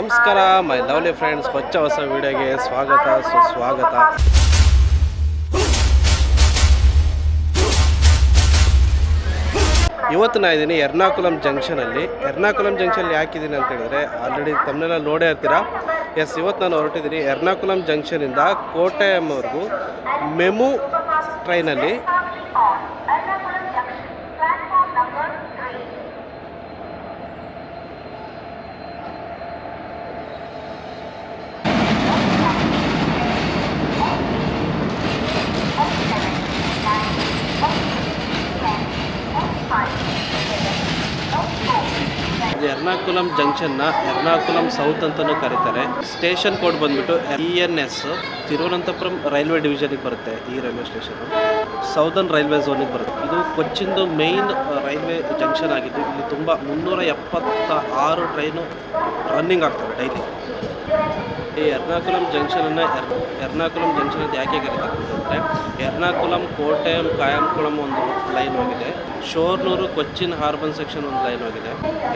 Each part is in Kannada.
ನಮಸ್ಕಾರ ಮೈ ಲವ್ಲಿ ಫ್ರೆಂಡ್ಸ್, ಹೊಸ ವಿಡಿಯೋಗೆ ಸ್ವಾಗತ ಸುಸ್ವಾಗತ. ಇವತ್ತು ನಾನು ಇದ್ದೀನಿ ಎರ್ನಾಕುಲಂ ಜಂಕ್ಷನಲ್ಲಿ. ಎರ್ನಾಕುಲಂ ಜಂಕ್ಷನ್ ಯಾಕಿದ್ದೀನಿ ಅಂತ ಹೇಳಿದ್ರೆ ಆಲ್ರೆಡಿ ತಮ್ಮನೆಲ್ಲ ನೋಡೇ ಇರ್ತೀರಾ. ಇವತ್ತು ನಾನು ಹೊರಟಿದ್ದೀನಿ ಎರ್ನಾಕುಲಂ ಜಂಕ್ಷನಿಂದ ಕೋಟೆಯಂವರೆಗೂ ಮೆಮು ಟ್ರೈನಲ್ಲಿ. ಎರ್ನಾಕುಲಂ ಜಂಕ್ಷನ್ನ ಎರ್ನಾಕುಲಂ ಸೌತ್ ಅಂತಲೂ ಕರೀತಾರೆ. ಸ್ಟೇಷನ್ ಕೋಡ್ ಬಂದ್ಬಿಟ್ಟು ENS. ತಿರುವನಂತಪುರಂ ರೈಲ್ವೆ ಡಿವಿಷನ್ಗೆ ಬರುತ್ತೆ ಈ ರೈಲ್ವೆ ಸ್ಟೇಷನ್. ಸೌದರ್ನ್ ರೈಲ್ವೆ ಝೋನಿಗೆ ಬರುತ್ತೆ. ಇದು ಕೊಚ್ಚಿಂದು ಮೇಯ್ನ್ ರೈಲ್ವೆ ಜಂಕ್ಷನ್ ಆಗಿದ್ದು ಇಲ್ಲಿ ತುಂಬ 376 ಟ್ರೈನು ರನ್ನಿಂಗ್ ಆಗ್ತವೆ ಡೈಲಿ. ಈ ಎರ್ನಾಕುಲಂ ಜಂಕ್ಷನನ್ನು ಎರ್ನಾಕುಲಂ ಜಂಕ್ಷನ್ ಅಂತ ಯಾಕೆ ಕರೀತಾರೆ ಅಂತಂದರೆ ಎರ್ನಾಕುಲಂ ಕೋಟೆಯಂ ಕಾಯಂಕುಳಂ ಒಂದು ಲೈನ್ ಹೋಗಿದೆ, ಶೋರ್ನೂರು ಕೊಚ್ಚಿನ್ ಹಾರ್ಬನ್ ಸೆಕ್ಷನ್ ಒಂದು ಲೈನ್ ಹೋಗಿದೆ,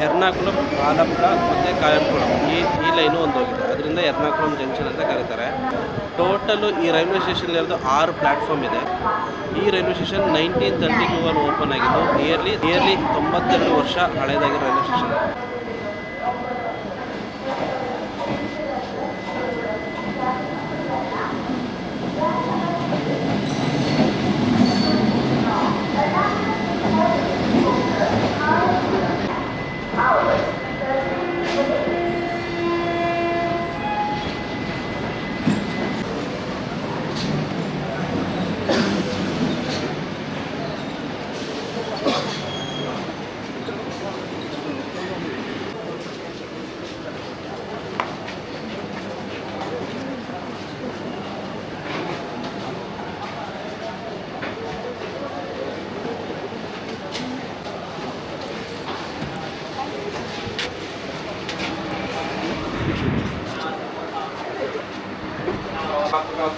ಎರ್ನಾಕುಲಂ ಆಲಪ್ಪ ಮತ್ತು ಕಾಯಂಕುಳಂ ಈ ಲೈನು ಒಂದು ಹೋಗಿದೆ. ಅದರಿಂದ ಎರ್ನಾಕುಲಂ ಜಂಕ್ಷನ್ ಅಂತ ಕರೀತಾರೆ. ಟೋಟಲು ಈ ರೈಲ್ವೆ ಸ್ಟೇಷನ್ ಇರೋದು 6 ಪ್ಲ್ಯಾಟ್ಫಾರ್ಮ್ ಇದೆ. ಈ ರೈಲ್ವೆ ಸ್ಟೇಷನ್ 1932 ಓಪನ್ ಆಗಿದ್ದು ನಿಯರ್ಲಿ 92 ವರ್ಷ ಹಳೆಯದಾಗಿರೋ ರೈಲ್ವೆ ಸ್ಟೇಷನ್.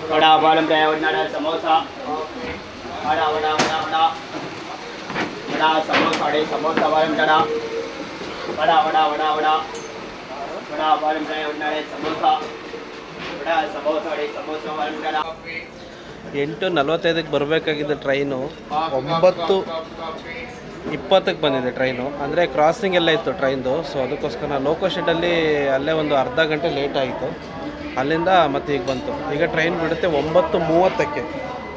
वड़ा बालम ड्राइवर समोसा वड़ा वड़ा वड़ा वड़ा वड़ा समोसा समोसा बालम डा वड़ा वड़ा वड़ा वड़ा वड़ा बालम ड्राइवर समोसा वड़ा समोसा समोसा बालम डा. 8:45ಕ್ಕೆ ಬರಬೇಕಾಗಿದ್ದ ಟ್ರೈನು 9:20ಕ್ಕೆ ಬಂದಿದೆ ಟ್ರೈನು. ಅಂದರೆ ಕ್ರಾಸಿಂಗ್ ಎಲ್ಲ ಇತ್ತು ಟ್ರೈನ್ದು. ಸೊ ಅದಕ್ಕೋಸ್ಕರ ಲೋಕೋ ಶೆಡ್ಡಲ್ಲಿ ಅಲ್ಲೇ ಒಂದು ಅರ್ಧ ಗಂಟೆ ಲೇಟ್ ಆಯಿತು. ಅಲ್ಲಿಂದ ಮತ್ತೆ ಈಗ ಬಂತು. ಈಗ ಟ್ರೈನ್ ಬಿಡುತ್ತೆ 9:30ಕ್ಕೆ.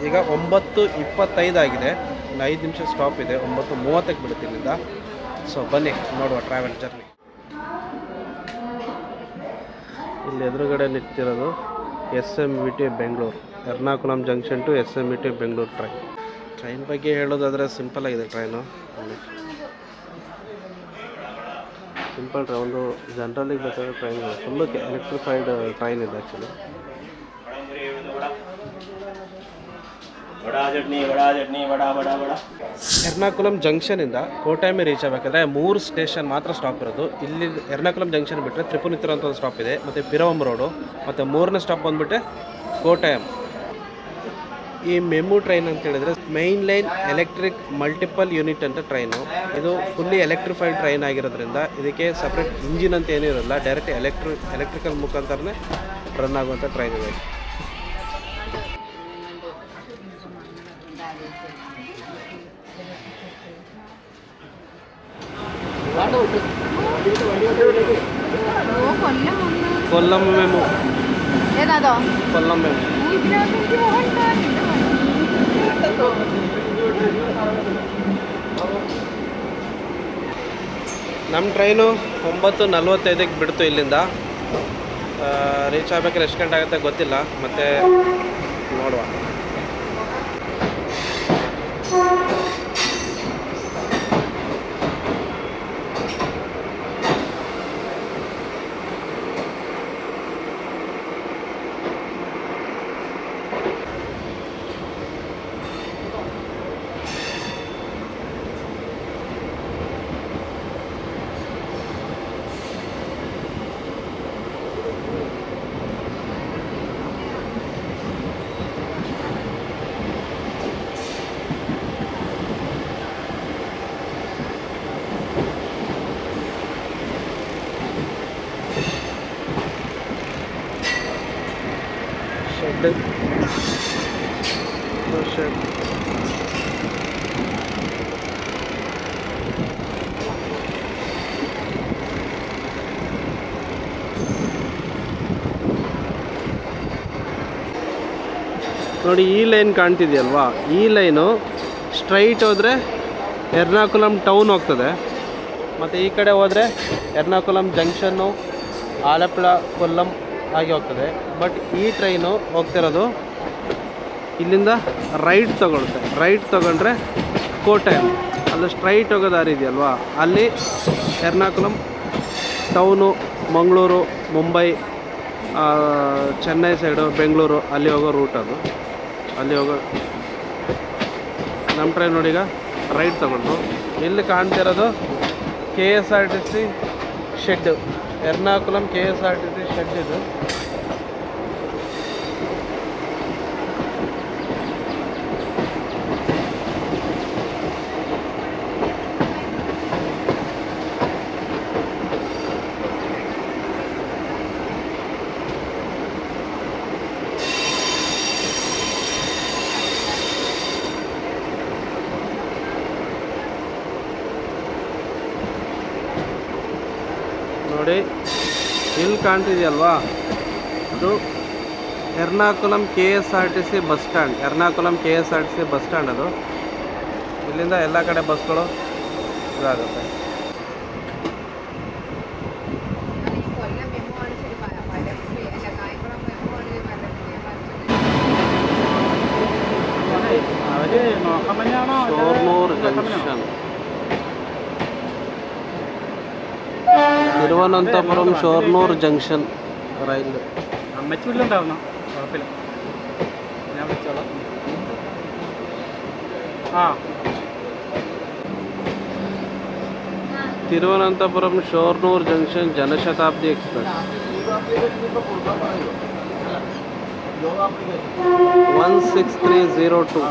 ಈಗ 9:25 ಆಗಿದೆ. ಇನ್ನು 5 ನಿಮಿಷ ಸ್ಟಾಪ್ ಇದೆ. 9:30ಕ್ಕೆ ಬಿಡುತ್ತೆ ಇಲ್ಲಿಂದ. ಸೊ ಬನ್ನಿ ನೋಡುವ ಟ್ರಾವೆಲ್ ಜರ್ನಿ. ಇಲ್ಲಿ ಎದುರುಗಡೆ ನಿಂತಿರೋದು SMVT Bengaluru, Ernakulam junction to SMVT Bengaluru train ಬಗ್ಗೆ ಹೇಳೋದಾದರೆ ಸಿಂಪಲ್ ಆಗಿದೆ ಟ್ರೈನು. ಸಿಂಪಲ್ ಒಂದು ಜನರಲಿಗೆ ಬೇಕಾದ್ರೆ ಟ್ರೈನ್ ಫುಲ್ಲು ಎಲೆಕ್ಟ್ರಿಫೈಡ್ ಟ್ರೈನ್ ಇದೆ ಆ್ಯಕ್ಚುಲಿ. ಎರ್ನಾಕುಲಂ ಜಂಕ್ಷನಿಂದ ಕೋಟೆಯಂ ರೀಚ್ ಆಗಬೇಕಾದ್ರೆ 3 ಸ್ಟೇಷನ್ ಮಾತ್ರ ಸ್ಟಾಪ್ ಇರೋದು. ಇಲ್ಲಿ ಎರ್ನಾಕುಲಂ ಜಂಕ್ಷನ್ ಬಿಟ್ಟರೆ ತ್ರಿಪುನಿತುರ ಅಂತ ಒಂದು ಸ್ಟಾಪ್ ಇದೆ, ಮತ್ತು ಪಿರವಂ ರೋಡು, ಮತ್ತು 3ನೇ ಸ್ಟಾಪ್ ಬಂದುಬಿಟ್ಟೆ ಕೋಟೆಯಂ. ಈ ಮೆಮು ಟ್ರೈನ್ ಅಂತ ಹೇಳಿದ್ರೆ main line electric multiple unit ಅಂತ ಟ್ರೈನು. ಇದು ಫುಲ್ಲಿ ಎಲೆಕ್ಟ್ರಿಫೈಡ್ ಟ್ರೈನ್ ಆಗಿರೋದ್ರಿಂದ ಇದಕ್ಕೆ ಸಪ್ರೇಟ್ ಇಂಜಿನ್ ಅಂತ ಏನೂ ಇರೋಲ್ಲ. ಡೈರೆಕ್ಟ್ ಎಲೆಕ್ಟ್ರಿಕಲ್ ಮುಖಾಂತರನೇ ರನ್ ಆಗುವಂಥ ಟ್ರೈನ್ ಇದೆ. Kollam MEMU Kollam MEMU. ನಮ್ಮ ಟ್ರೈನು 9:45ಕ್ಕೆ ಬಿಡ್ತು ಇಲ್ಲಿಂದ. ರೀಚ್ ಆಗ್ಬೇಕಾದ್ರೆ ಎಷ್ಟು ಗಂಟೆ ಆಗುತ್ತೆ ಗೊತ್ತಿಲ್ಲ, ಮತ್ತು ನೋಡುವ. ಶೆಡ್ ನೋಡಿ, ಈ ಲೈನ್ ಕಾಣ್ತಿದೆಯಲ್ವಾ, ಈ ಲೈನು ಸ್ಟ್ರೈಟ್ ಹೋದರೆ ಎರ್ನಾಕುಲಂ ಟೌನ್ ಹೋಗ್ತದೆ. ಮತ್ತು ಈ ಕಡೆ ಹೋದರೆ ಎರ್ನಾಕುಲಂ ಜಂಕ್ಷನ್ನು, ಆಲಪ್ಪುಳ, ಕೊಲ್ಲಂ ಆಗಿ ಹೋಗ್ತದೆ. ಬಟ್ ಈ ಟ್ರೈನು ಹೋಗ್ತಿರೋದು ಇಲ್ಲಿಂದ ರೈಟ್ ತೊಗೊಳುತ್ತೆ. ರೈಟ್ ತೊಗೊಂಡ್ರೆ ಕೋಟೆಯಂ, ಅಲ್ಲಿ ಸ್ಟ್ರೈಟ್ ಹೋಗೋ ದಾರಿ ಇದೆಯಲ್ವಾ, ಅಲ್ಲಿ ಎರ್ನಾಕುಲಂ ಟೌನು, ಮಂಗಳೂರು, ಮುಂಬೈ, ಚೆನ್ನೈ ಸೈಡು, ಬೆಂಗಳೂರು ಅಲ್ಲಿ ಹೋಗೋ ರೂಟ್ ಅದು. ಅಲ್ಲಿ ಹೋಗೋ ನಮ್ಮ ಟ್ರೈನ್ ನೋಡಿ, ಈಗ ರೈಟ್ ತೊಗೊಂಡು ಇಲ್ಲಿ ಕಾಣ್ತಿರೋದು KSRTC shed, Ernakulam KSRTC shed ಇದು. ನೋಡಿ, ಇಲ್ಲಿ ಕಾಣ್ತಿದೆಯಲ್ವಾ, ಅದು Ernakulam KSRTC bus stand. Ernakulam KSRTC bus stand ಅದು. ಇಲ್ಲಿಂದ ಎಲ್ಲ ಕಡೆ ಬಸ್ಗಳು ಇದಾಗುತ್ತೆ. Shoranur junction, Thiruvananthapuram Shoranur junction rail. അമ്മച്ചൂരിലുണ്ടാവുന്ന കുഴപ്പമില്ല, ഞാൻ വിളിച്ചോളാം. Thiruvananthapuram Shoranur junction Janshatabdi express 16302.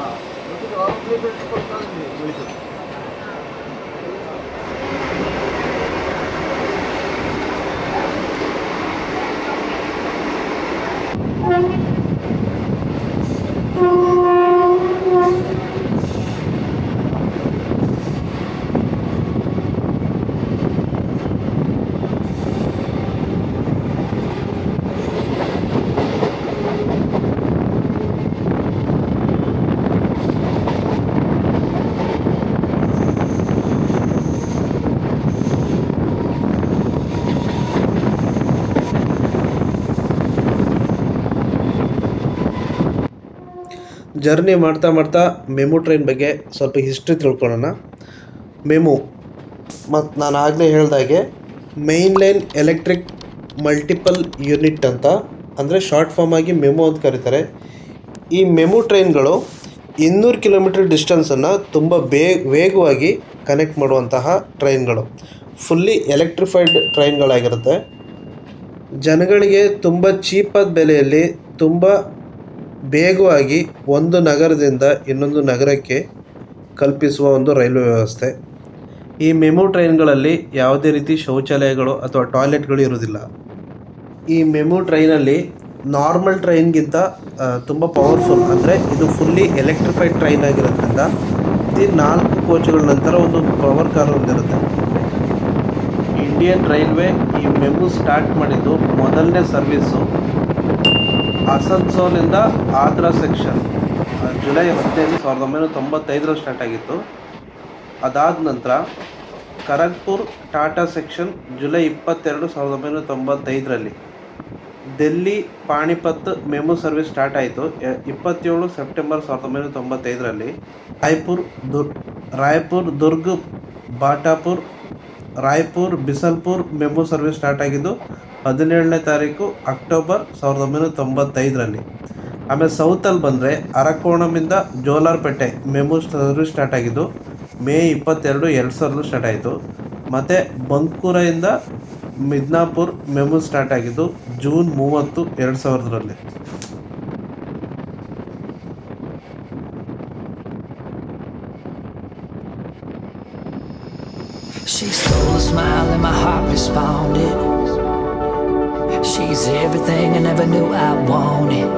Journey ಮಾಡ್ತಾ ಮಾಡ್ತಾ ಮೆಮು ಟ್ರೈನ್ ಬಗ್ಗೆ ಸ್ವಲ್ಪ ಹಿಸ್ಟ್ರಿ ತಿಳ್ಕೊಳ್ಳೋಣ. ಮೆಮು ಮತ್ತು ನಾನು ಆಗಲೇ ಹೇಳ್ದಾಗೆ main line electric multiple unit ಅಂತ, ಅಂದರೆ ಶಾರ್ಟ್ ಫಾರ್ಮ್ ಆಗಿ ಮೆಮು ಅಂತ ಕರೀತಾರೆ. ಈ ಮೆಮು ಟ್ರೈನ್ಗಳು 200 ಕಿಲೋಮೀಟರ್ ಡಿಸ್ಟೆನ್ಸನ್ನು ತುಂಬ ವೇಗವಾಗಿ ಕನೆಕ್ಟ್ ಮಾಡುವಂತಹ ಟ್ರೈನ್ಗಳು. Fully electrified ಟ್ರೈನ್ಗಳಾಗಿರುತ್ತೆ. ಜನಗಳಿಗೆ ತುಂಬ ಚೀಪಾದ ಬೆಲೆಯಲ್ಲಿ ತುಂಬ ಬೇಗವಾಗಿ ಒಂದು ನಗರದಿಂದ ಇನ್ನೊಂದು ನಗರಕ್ಕೆ ಕಲ್ಪಿಸುವ ಒಂದು ರೈಲ್ವೆ ವ್ಯವಸ್ಥೆ. ಈ ಮೆಮು ಟ್ರೈನ್ಗಳಲ್ಲಿ ಯಾವುದೇ ರೀತಿ ಶೌಚಾಲಯಗಳು ಅಥವಾ ಟಾಯ್ಲೆಟ್ಗಳು ಇರೋದಿಲ್ಲ. ಈ ಮೆಮು ಟ್ರೈನಲ್ಲಿ ನಾರ್ಮಲ್ ಟ್ರೈನ್ಗಿಂತ ತುಂಬ ಪವರ್ಫುಲ್, ಅಂದರೆ ಇದು ಫುಲ್ಲಿ ಎಲೆಕ್ಟ್ರಿಫೈಡ್ ಟ್ರೈನ್ ಆಗಿರೋದ್ರಿಂದ ಪ್ರತಿ 4 ಕೋಚ್ಗಳ ನಂತರ ಒಂದು ಪವರ್ ಕಾರ್ ಹೊಂದಿರುತ್ತೆ. ಇಂಡಿಯನ್ ರೈಲ್ವೆ ಈ ಮೆಮು ಸ್ಟಾರ್ಟ್ ಮಾಡಿದ್ದು ಮೊದಲನೇ ಸರ್ವೀಸು ಆಸನ್ಸೋಲಿಂದ ಆಗ್ರಾ ಸೆಕ್ಷನ್ ಜುಲೈ 15, 1995 ಸ್ಟಾರ್ಟ್ ಆಗಿತ್ತು. ಅದಾದ ನಂತರ Kharagpur Tata section July 22, 1995. Delhi Panipat MEMU service start ಆಯಿತು 27 September 1995. Raipur Durg Batapur Raipur Bilaspur MEMU service start ಆಗಿದ್ದು 17ನೇ ತಾರೀಕು ಅಕ್ಟೋಬರ್ 1995. ಆಮೇಲೆ ಸೌತಲ್ಲಿ ಬಂದರೆ ಅರಕೋಣಮಿಂದ ಜೋಲಾರ್ಪೇಟೆ ಮೆಮು ಸರ್ವಿಸ್ ಸ್ಟಾರ್ಟ್ ಆಗಿದ್ದು ಮೇ 22, 2000 ಸ್ಟಾರ್ಟ್ ಆಯಿತು. ಮತ್ತು ಬಂಕೂರಿಂದ ಮಿದ್ನಾಪುರ್ ಮೆಮು ಸ್ಟಾರ್ಟ್ ಆಗಿದ್ದು June 30, 2000. She stole a smile and my heart responded. She's everything I never knew I wanted.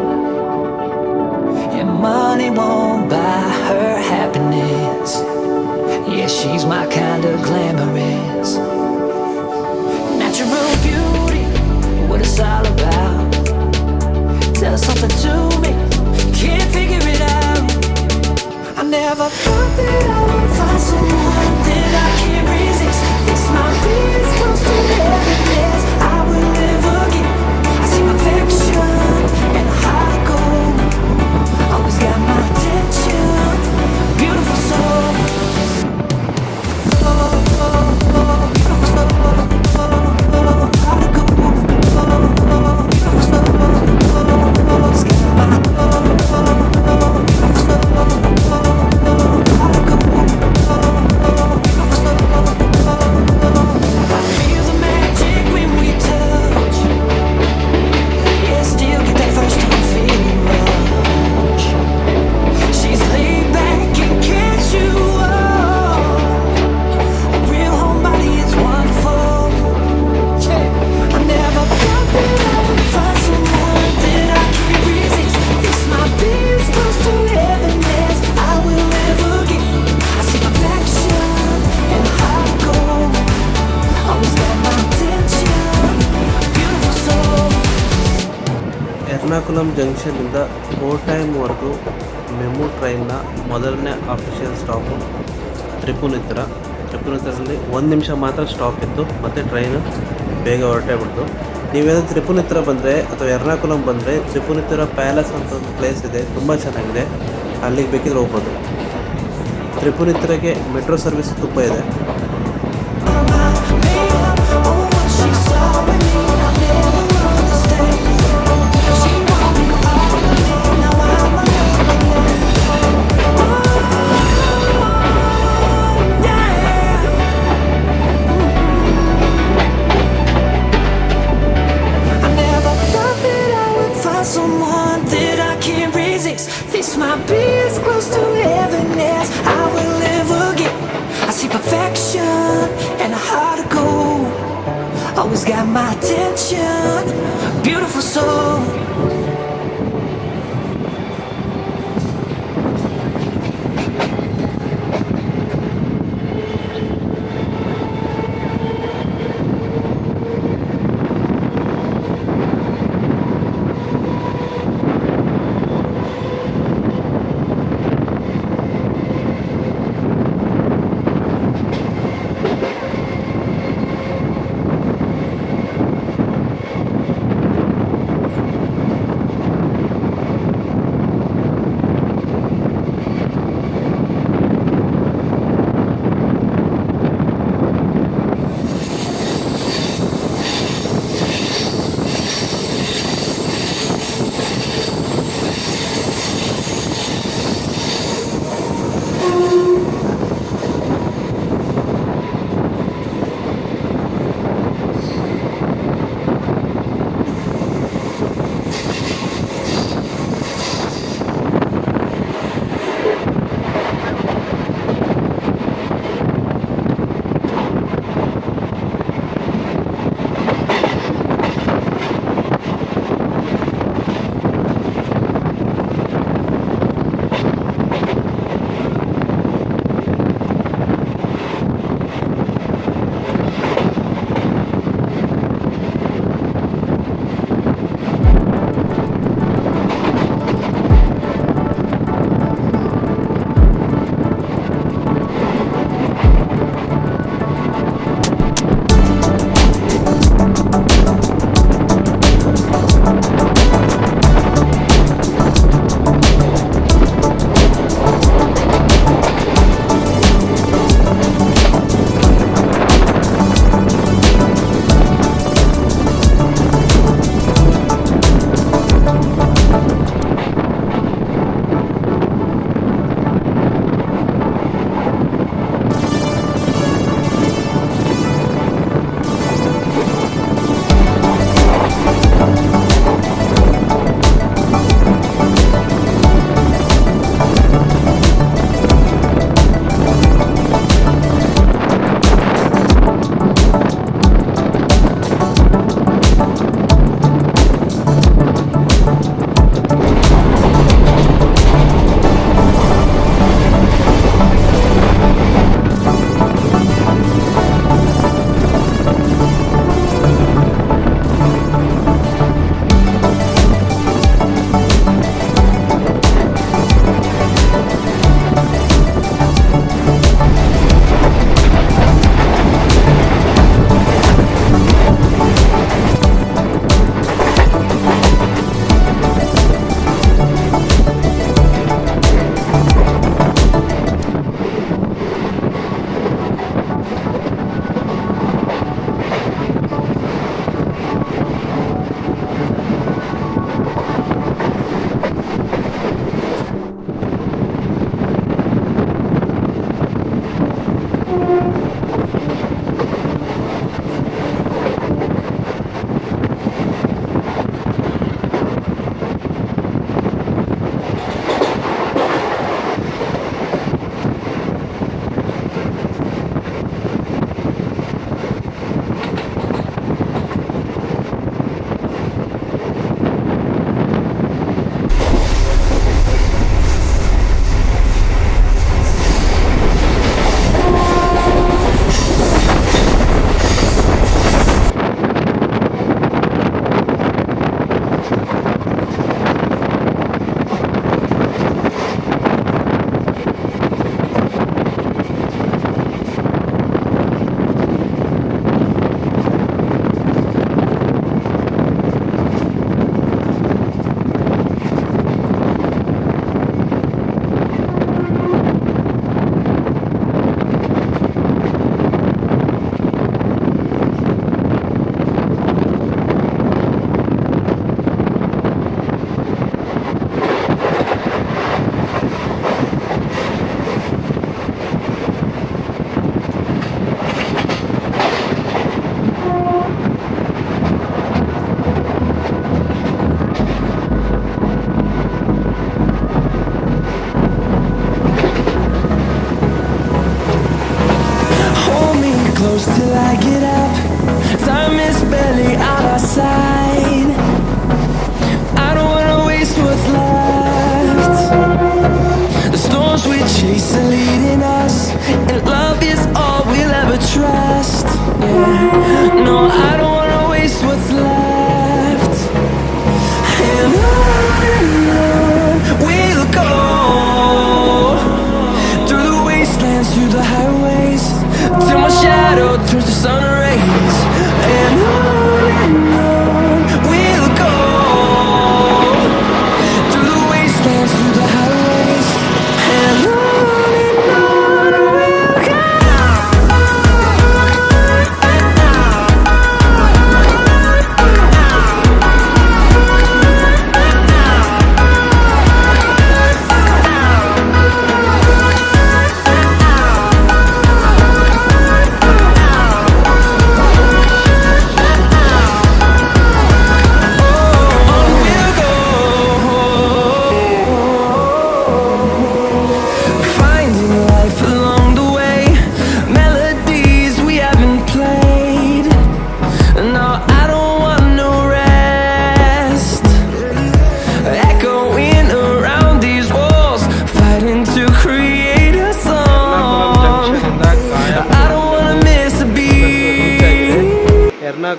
money won't buy her happiness. Yeah, she's my kind of glamorous. Natural beauty, what it's all about. Tell something to me, can't figure it out. I never thought that I would find someone that I can't resist. This might be as close to happiness I will ever get. I see perfection and a heart of gold. Always got my attention, beautiful soul. Ernakulam ಜಂಕ್ಷನ್ನಿಂದ ಕೋಟೈಮ್ವರೆಗೂ ಮೆಮು ಟ್ರೈನ್ನ ಮೊದಲನೇ ಅಫಿಷಿಯಲ್ ಸ್ಟಾಪು ತ್ರಿಪುನಿತರಲ್ಲಿ 1 ನಿಮಿಷ ಮಾತ್ರ ಸ್ಟಾಪ್ ಇತ್ತು, ಮತ್ತು ಟ್ರೈನು ಬೇಗ ಹೊರಟೇ ಬಿಡ್ತು. ನೀವೇನಾದರೂ ತ್ರಿಪುನಿತರ ಬಂದರೆ ಅಥವಾ ಎರ್ನಾಕುಲಂ ಬಂದರೆ ತ್ರಿಪುನಿತರ ಪ್ಯಾಲೇಸ್ ಅಂತ ಒಂದು ಪ್ಲೇಸ್ ಇದೆ, ತುಂಬ ಚೆನ್ನಾಗಿದೆ, ಅಲ್ಲಿಗೆ ಬೇಕಿದ್ರೆ ಹೋಗ್ಬೋದು. ತ್ರಿಪುನಿತರಿಗೆ ಮೆಟ್ರೋ ಸರ್ವಿಸ್ ತುಂಬ ಇದೆ. Someone that I can't resist. This might be as close to heaven as I will ever get. I see perfection and a heart of gold. Always got my attention, beautiful soul.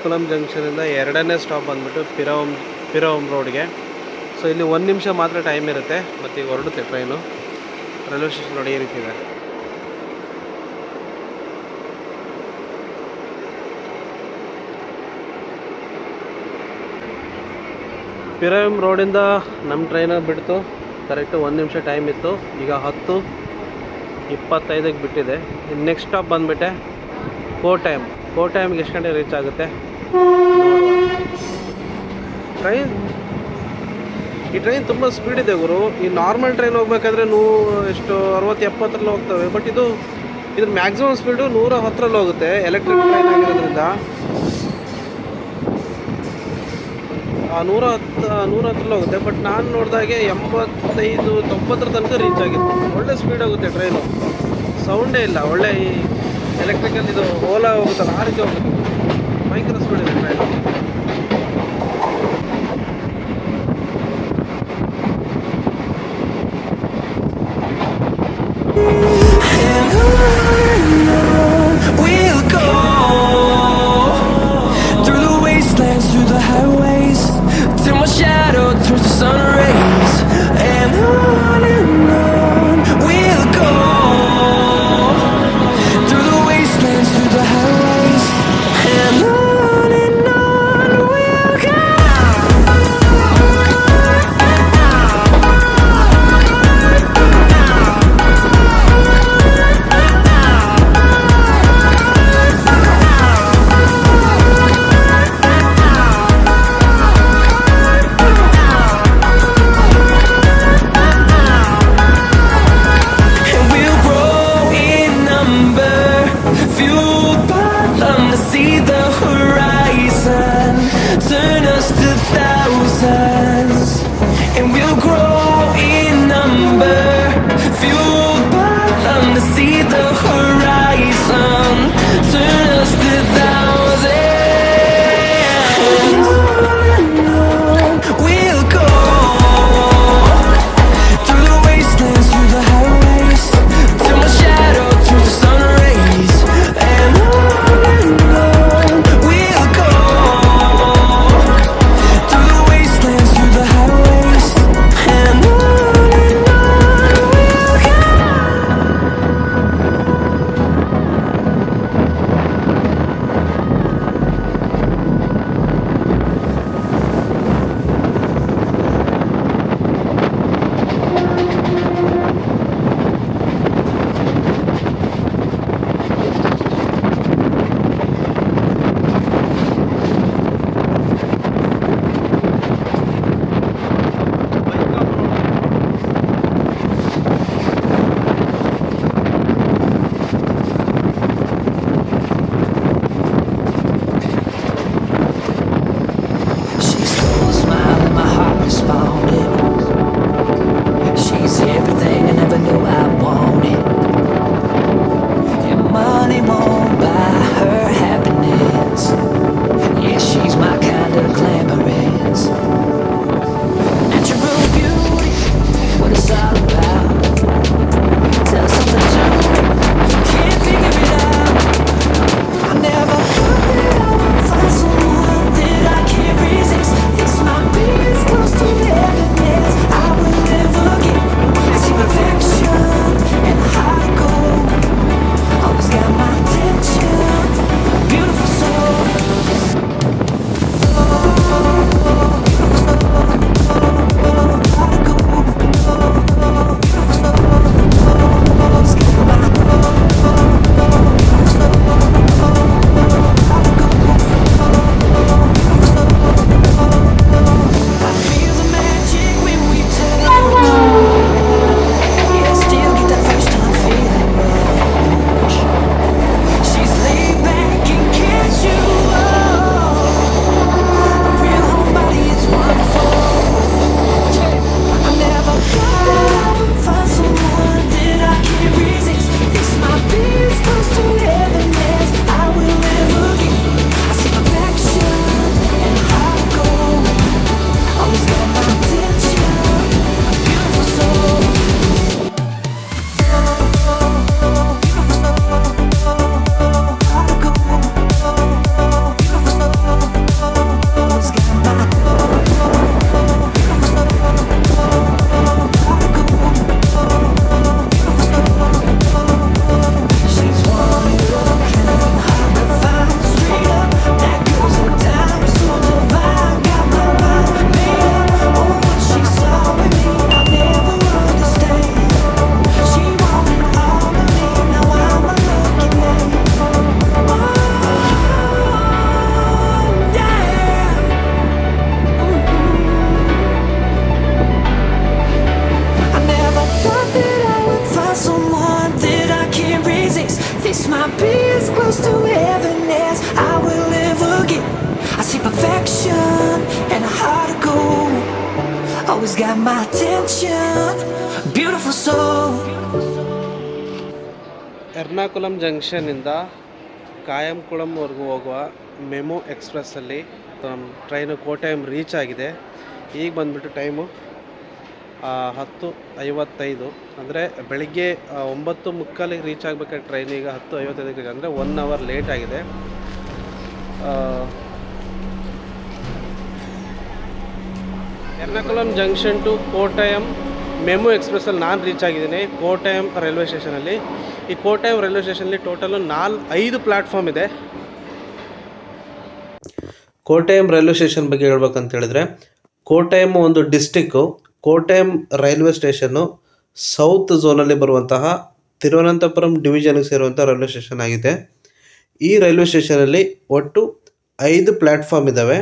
Ernakulam ಜಂಕ್ಷನಿಂದ ಎರಡನೇ ಸ್ಟಾಪ್ ಬಂದುಬಿಟ್ಟು ಪಿರವಂ ರೋಡ್ಗೆ. ಸೊ ಇಲ್ಲಿ 1 ನಿಮಿಷ ಮಾತ್ರ ಟೈಮ್ ಇರುತ್ತೆ. ಮತ್ತು ಈಗ ಹೊರಡುತ್ತೆ ಟ್ರೈನು. ರೈಲ್ವೆ ಸ್ಟೇಷನ್ ನೋಡಿ ಈ ರೀತಿ ಇದೆ. ಪಿರವಂ ರೋಡಿಂದ ನಮ್ಮ ಟ್ರೈನ ಬಿಡ್ತು. ಕರೆಕ್ಟು 1 ನಿಮಿಷ ಟೈಮ್ ಇತ್ತು. ಈಗ 10:25ಗೆ ಬಿಟ್ಟಿದೆ. ಇನ್ನು ನೆಕ್ಸ್ಟ್ ಸ್ಟಾಪ್ ಬಂದುಬಿಟ್ಟೆ ಕೋಟೈಮ್ಗೆ ಎಷ್ಟು ಗಂಟೆಗೆ ರೀಚ್ ಆಗುತ್ತೆ. ಈ ಟ್ರೈನ್ ತುಂಬ ಸ್ಪೀಡ್ ಇದೆ ಗುರು. ಈ ನಾರ್ಮಲ್ ಟ್ರೈನ್ ಹೋಗ್ಬೇಕಾದ್ರೆ 60-70 ಹೋಗ್ತವೆ. ಬಟ್ ಇದ್ರ ಮ್ಯಾಕ್ಸಿಮಮ್ ಸ್ಪೀಡು 110 ಹೋಗುತ್ತೆ. ಎಲೆಕ್ಟ್ರಿಕ್ ಟ್ರೈನ್ ಆಗಿರೋದ್ರಿಂದ 110 ಹೋಗುತ್ತೆ. ಬಟ್ ನಾನು ನೋಡಿದಾಗೆ 85-90 ತನಕ ರೀಚ್ ಆಗಿತ್ತು. ಒಳ್ಳೆ ಸ್ಪೀಡ್ ಹೋಗುತ್ತೆ ಟ್ರೈನು, ಸೌಂಡೇ ಇಲ್ಲ. ಒಳ್ಳೆ ಈ ಎಲೆಕ್ಟ್ರಿಕಲ್ ಇದು ಓಲಾ ಹೋಗುತ್ತಲ್ಲ ಆ ರೀತಿ ಹೋಗುತ್ತೆ. ಭಯಂಕರ ಸ್ಪೀಡ್ ಇದೆ train. We'll go through the wastelands, through the highways, till my shadow turns to sun rays. And on we'll go through the wastelands, through the highways, and on passion and a heart of gold. Always got my attention, beautiful soul. Ernakulam ಜಂಕ್ಷನ್ನಿಂದ ಕಾಯಂಕುಳಂವರೆಗೂ ಹೋಗುವ ಮೆಮು ಎಕ್ಸ್ಪ್ರೆಸ್ಸಲ್ಲಿ ಟ್ರೈನು ಕೋಟಯಂ ರೀಚ್ ಆಗಿದೆ. ಈಗ ಬಂದುಬಿಟ್ಟು ಟೈಮು 10:55, ಅಂದರೆ ಬೆಳಿಗ್ಗೆ 9:45 ರೀಚ್ ಆಗಬೇಕಾದ್ರೆ ಟ್ರೈನ್ ಈಗ 10:55 ಅಂದರೆ 1 ಅವರ್ ಲೇಟ್ ಆಗಿದೆ. ಎರ್ನಾಕುಲಂ ಜಂಕ್ಷನ್ ಟು ಕೋಟಯಂ ಮೆಮು ಎಕ್ಸ್ಪ್ರೆಸ್ಸಲ್ಲಿ ನಾನು ರೀಚ್ ಆಗಿದ್ದೀನಿ ಕೋಟಯಂ ರೈಲ್ವೆ ಸ್ಟೇಷನಲ್ಲಿ. ಈ ಕೋಟಯಂ ರೈಲ್ವೆ ಸ್ಟೇಷನಲ್ಲಿ ಟೋಟಲು 5 ಪ್ಲ್ಯಾಟ್ಫಾರ್ಮ್ ಇದೆ. ಕೋಟಯಂ ರೈಲ್ವೆ ಸ್ಟೇಷನ್ ಬಗ್ಗೆ ಹೇಳ್ಬೇಕಂತ ಹೇಳಿದ್ರೆ, ಕೋಟಯಂ ಒಂದು ಡಿಸ್ಟಿಕ್ಕು. ಕೋಟಯಂ ರೈಲ್ವೆ ಸ್ಟೇಷನ್ನು ಸೌತ್ ಝೋನಲ್ಲಿ ಬರುವಂತಹ ತಿರುವನಂತಪುರಂ ಡಿವಿಷನ್ಗೆ ಸೇರುವಂಥ ರೈಲ್ವೆ ಸ್ಟೇಷನ್ ಆಗಿದೆ. ಈ ರೈಲ್ವೆ ಸ್ಟೇಷನಲ್ಲಿ ಒಟ್ಟು 5 ಪ್ಲ್ಯಾಟ್ಫಾರ್ಮ್ ಇದ್ದಾವೆ.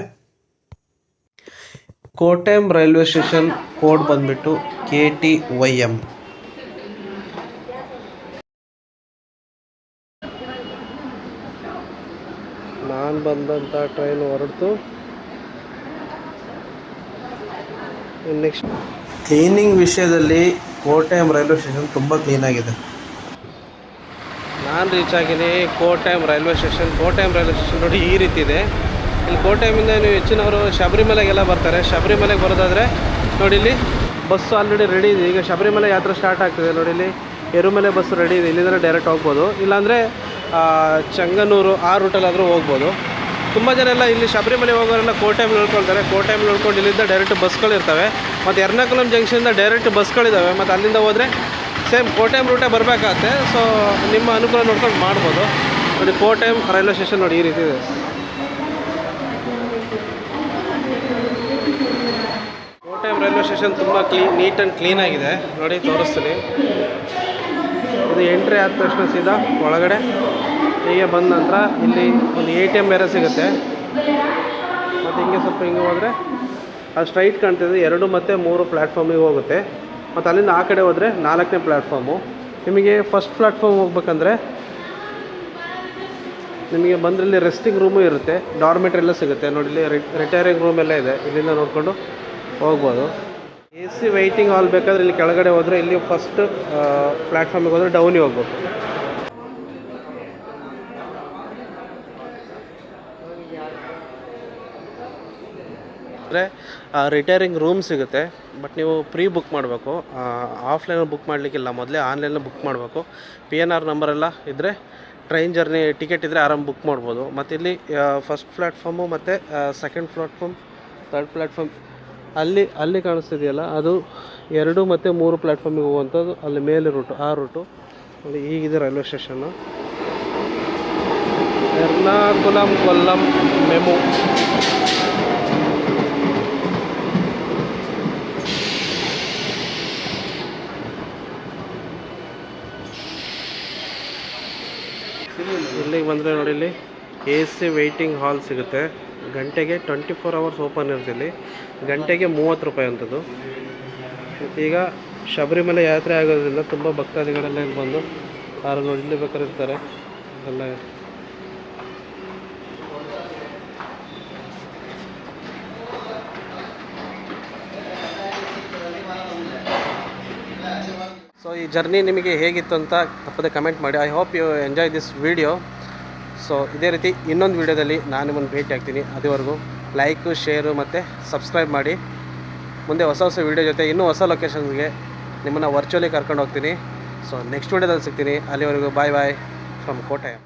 ಕೋಟಯಂ ರೈಲ್ವೆ ಸ್ಟೇಷನ್ ಕೋಡ್ ಬಂದ್ಬಿಟ್ಟು KTYM. ನಾನು ಬಂದಂಥ ಟ್ರೈನ್ ಹೊರಡ್ತು. ನೆಕ್ಸ್ಟ್ ಕ್ಲೀನಿಂಗ್ ವಿಷಯದಲ್ಲಿ ಕೋಟಯಂ ರೈಲ್ವೆ ಸ್ಟೇಷನ್ ತುಂಬ ಕ್ಲೀನಾಗಿದೆ. ನಾನು ರೀಚ್ ಆಗಿನಿ Kottayam railway station. Kottayam railway station ನೋಡಿ ಈ ರೀತಿ ಇದೆ. ಇಲ್ಲಿ ಕೋಟಯಮಿಂದ ನೀವು ಹೆಚ್ಚಿನವರು ಶಬರಿಮಲೆಗೆಲ್ಲ ಬರ್ತಾರೆ. ಶಬರಿಮಲೆಗೆ ಬರೋದಾದರೆ ನೋಡಿ ಇಲ್ಲಿ ಬಸ್ಸು ಆಲ್ರೆಡಿ ರೆಡಿ ಇದೆ. ಈಗ ಶಬರಿಮಲೆ ಯಾತ್ರೆ ಸ್ಟಾರ್ಟ್ ಆಗ್ತಿದೆ ನೋಡಿ. ಇಲ್ಲಿ ಎರುಮಲೆ ಬಸ್ಸು ರೆಡಿ ಇದೆ. ಇಲ್ಲಿಂದ ಡೈರೆಕ್ಟ್ ಹೋಗ್ಬೋದು, ಇಲ್ಲಾಂದರೆ ಚಂಗನೂರು ಆ ರೂಟಲ್ಲಾದರೂ ಹೋಗ್ಬೋದು. ತುಂಬ ಜನ ಎಲ್ಲ ಇಲ್ಲಿ ಶಬರಿಮಲೆ ಹೋಗೋರೆಲ್ಲ ಕೋಟಯಂ ಉಳ್ಕೊಳ್ತಾರೆ. ಕೋಟಯಂ ಉಳ್ಕೊಂಡು ಇಲ್ಲಿಂದ ಡೈರೆಕ್ಟ್ ಬಸ್ಗಳಿರ್ತವೆ. ಮತ್ತು ಎರ್ನಾಕುಲಂ ಜಂಕ್ಷನಿಂದ ಡೈರೆಕ್ಟ್ ಬಸ್ಗಳಿದ್ದಾವೆ. ಮತ್ತು ಅಲ್ಲಿಂದ ಹೋದರೆ ಸೇಮ್ ಕೋಟಯಂ ರೂಟೇ ಬರಬೇಕಾಗತ್ತೆ. ಸೊ ನಿಮ್ಮ ಅನುಕೂಲ ನೋಡ್ಕೊಂಡು ಮಾಡ್ಬೋದು. ನೋಡಿ ಕೋಟಯಂ ರೈಲ್ವೆ ಸ್ಟೇಷನ್ ನೋಡಿ ಈ ರೀತಿ ಇದೆ. ಕೋಟಯಂ ರೈಲ್ವೆ ಸ್ಟೇಷನ್ ತುಂಬ ನೀಟ್ ಆ್ಯಂಡ್ ಕ್ಲೀನಾಗಿದೆ. ನೋಡಿ ತೋರಿಸ್ತೀನಿ. ಇದು ಎಂಟ್ರಿ ಆದ ತಕ್ಷಣ ಸೀದಾ ಒಳಗಡೆ ಹೀಗೆ ಬಂದ ನಂತರ ಇಲ್ಲಿ ಒಂದು ATM ಬೇರೆ ಸಿಗುತ್ತೆ. ಮತ್ತು ಹಿಂಗೆ ಸ್ವಲ್ಪ ಹಿಂಗೆ ಹೋದರೆ ಅದು ಸ್ಟ್ರೈಟ್ ಕಾಣ್ತಿದೆ. 2 ಮತ್ತು 3 ಪ್ಲ್ಯಾಟ್ಫಾರ್ಮಿಗೆ ಹೋಗುತ್ತೆ. ಮತ್ತು ಅಲ್ಲಿಂದ ಆ ಕಡೆ ಹೋದರೆ 4ನೇ ಪ್ಲ್ಯಾಟ್ಫಾರ್ಮು. ನಿಮಗೆ ಫಸ್ಟ್ ಪ್ಲ್ಯಾಟ್ಫಾರ್ಮ್ ಹೋಗ್ಬೇಕಂದ್ರೆ ನಿಮಗೆ ಬಂದರೆ ಇಲ್ಲಿ ರೆಸ್ಟಿಂಗ್ ರೂಮು ಇರುತ್ತೆ, ಡಾರ್ಮೆಟ್ರಿ ಎಲ್ಲ ಸಿಗುತ್ತೆ. ನೋಡಿ ಇಲ್ಲಿ ರಿಟೈರಿಂಗ್ ರೂಮ್ ಎಲ್ಲ ಇದೆ. ಇಲ್ಲಿಂದ ನೋಡಿಕೊಂಡು ಹೋಗ್ಬೋದು. AC ವೆಯ್ಟಿಂಗ್ ಹಾಲ್ ಬೇಕಾದರೆ ಇಲ್ಲಿ ಕೆಳಗಡೆ ಹೋದರೆ ಇಲ್ಲಿ ಫಸ್ಟ್ ಪ್ಲ್ಯಾಟ್ಫಾರ್ಮಿಗೆ ಹೋದರೆ ಡೌನಿಗೆ ಹೋಗ್ಬೇಕು. ಅಂದರೆ ರಿಟೈರಿಂಗ್ ರೂಮ್ ಸಿಗುತ್ತೆ. ಬಟ್ ನೀವು ಪ್ರೀ ಬುಕ್ ಮಾಡಬೇಕು. ಆಫ್ಲೈನಲ್ಲಿ ಬುಕ್ ಮಾಡಲಿಕ್ಕಿಲ್ಲ, ಮೊದಲೇ ಆನ್ಲೈನಲ್ಲಿ ಬುಕ್ ಮಾಡಬೇಕು. PNR ನಂಬರೆಲ್ಲ ಇದ್ದರೆ ಟ್ರೈನ್ ಜರ್ನಿ ಟಿಕೆಟ್ ಇದ್ದರೆ ಆರಾಮ್ ಬುಕ್ ಮಾಡ್ಬೋದು. ಮತ್ತು ಇಲ್ಲಿ ಫಸ್ಟ್ ಪ್ಲ್ಯಾಟ್ಫಾರ್ಮು ಮತ್ತು ಸೆಕೆಂಡ್ ಪ್ಲ್ಯಾಟ್ಫಾರ್ಮ್, ಥರ್ಡ್ ಪ್ಲ್ಯಾಟ್ಫಾರ್ಮ್ ಅಲ್ಲಿ ಕಾಣಿಸ್ತಿದೆಯಲ್ಲ ಅದು 2 ಮತ್ತು 3 ಪ್ಲ್ಯಾಟ್ಫಾರ್ಮಿಗೆ ಹೋಗುವಂಥದ್ದು. ಅಲ್ಲಿ ಮೇಲೆ ರೂಟು, ಆ ರೂಟು. ಅಲ್ಲಿ ಈಗಿದೆ railway station. Ernakulam Kollam MEMU. ಇಲ್ಲಿಗೆ ಬಂದರೆ ನೋಡಿ ಇಲ್ಲಿ AC ವೆಯ್ಟಿಂಗ್ ಹಾಲ್ ಸಿಗುತ್ತೆ. ಗಂಟೆಗೆ 24 hours ಓಪನ್ ಇರುತ್ತೆ. ಇಲ್ಲಿ ಗಂಟೆಗೆ 30 ರೂಪಾಯಿ ಅಂಥದ್ದು. ಈಗ ಶಬರಿಮಲೆ ಯಾತ್ರೆ ಆಗೋದ್ರಿಂದ ತುಂಬ ಭಕ್ತಾದಿಗಳೆಲ್ಲ ಇಲ್ಲಿ ಬಂದು ಯಾರು ನೋಡಿ ಇಲ್ಲಿ ಬೇಕಾದ್ರೆ ಇರ್ತಾರೆ ಎಲ್ಲ. ಸೊ ಈ ಜರ್ನಿ ನಿಮಗೆ ಹೇಗಿತ್ತು ಅಂತ ತಪ್ಪದೆ ಕಮೆಂಟ್ ಮಾಡಿ. I hope you enjoy this video. So ಇದೇ ರೀತಿ ಇನ್ನೊಂದು ವೀಡಿಯೋದಲ್ಲಿ ನಾನು ನಿಮ್ಮನ್ನು ಭೇಟಿ ಆಗ್ತೀನಿ. ಅದುವರೆಗೂ ಲೈಕು, ಶೇರು ಮತ್ತು ಸಬ್ಸ್ಕ್ರೈಬ್ ಮಾಡಿ. ಮುಂದೆ ಹೊಸ ವೀಡಿಯೋ ಜೊತೆ ಇನ್ನೂ ಹೊಸ ಲೊಕೇಶನ್ಸ್ಗೆ ನಿಮ್ಮನ್ನು ವರ್ಚುವಲಿ ಕರ್ಕೊಂಡು ಹೋಗ್ತೀನಿ. ಸೊ ನೆಕ್ಸ್ಟ್ ವೀಡಿಯೋದಲ್ಲಿ ಸಿಗ್ತೀನಿ. ಅಲ್ಲಿವರೆಗೂ ಬಾಯ್ ಬಾಯ್ ಫ್ರಮ್ ಕೋಟಯಂ.